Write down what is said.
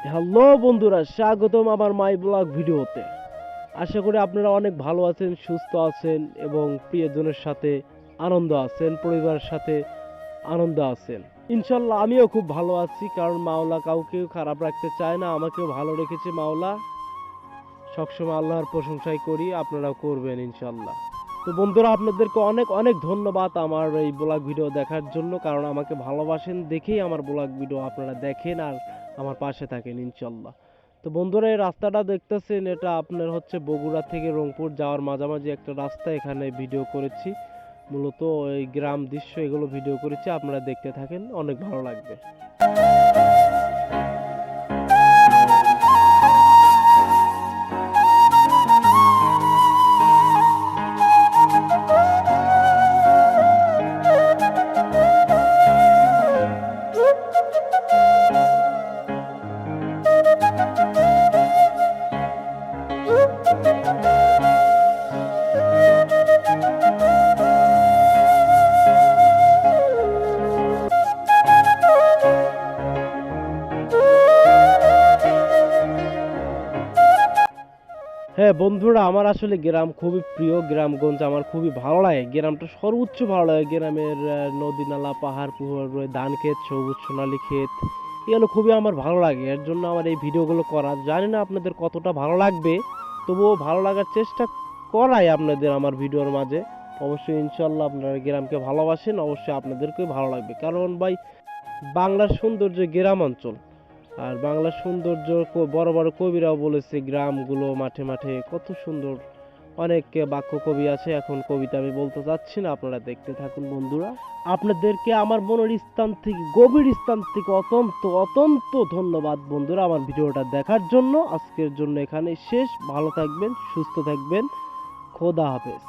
Hello বন্ধুরা, স্বাগতম আমার মাই ব্লগ ভিডিওতে। আশা করি আপনারা অনেক ভালো আছেন, সুস্থ আছেন এবং প্রিয়জনের সাথে আনন্দ আছেন, পরিবারের সাথে আনন্দ আছেন। ইনশাল্লাহ আমিও খুব ভালো আছি, কারণ মাওলা কাউকেও খারাপ রাখতে চায় না, আমাকেও ভালো রেখেছে মাওলা। সবসময় আল্লাহর প্রশংসাই করি, আপনারাও করবেন ইনশাল্লাহ। তো বন্ধুরা, আপনাদেরকে অনেক অনেক ধন্যবাদ আমার এই ব্লগ ভিডিও দেখার জন্য, কারণ আমাকে ভালোবাসেন দেখেই আমার ব্লগ ভিডিও আপনারা দেখেন আর আমার পাশে থাকেন ইনশাল্লাহ। তো বন্ধুরা, এই রাস্তাটা দেখতেছেন, এটা আপনার হচ্ছে বগুড়া থেকে রংপুর যাওয়ার মাঝামাঝি একটা রাস্তা। এখানে ভিডিও করেছি, মূলত এই গ্রাম দৃশ্য এগুলো ভিডিও করেছি, আপনারা দেখতে থাকেন, অনেক ভালো লাগবে। হ্যাঁ বন্ধুরা, আমার আসলে গ্রাম খুবই প্রিয়, গ্রামগঞ্জ আমার খুবই ভালো লাগে, গ্রামটা সর্বোচ্চ ভালো লাগে। গ্রামের নদী নালা, পাহাড় পুকুর, ধান ক্ষেত, সবুজ সোনালী ক্ষেত, এগুলো খুবই আমার ভালো লাগে। এর জন্য আমার এই ভিডিওগুলো করা, জানি না আপনাদের কতটা ভালো লাগবে, তবুও ভালো লাগার চেষ্টা করাই আপনাদের আমার ভিডিওর মাঝে। অবশ্যই ইনশাল্লাহ আপনারা গ্রামকে ভালোবাসেন, অবশ্যই আপনাদেরকেও ভালো লাগবে, কারণ ভাই বাংলার সৌন্দর্য গ্রাম অঞ্চল। আর বাংলার সৌন্দর্য বড় বড় কবিরাও বলেছে, গ্রামগুলো মাঠে মাঠে কত সুন্দর। অনেক বাক্য কবি আছে, এখন কবিতা আমি বলতে চাচ্ছি না, আপনারা দেখতে থাকুন বন্ধুরা। আপনাদেরকে আমার মনের স্থান থেকে, গভীর স্থান থেকে অত্যন্ত অত্যন্ত ধন্যবাদ বন্ধুরা আমার ভিডিওটা দেখার জন্য। আজকের জন্য এখানে শেষ। ভালো থাকবেন, সুস্থ থাকবেন, খোদা হাফেজ।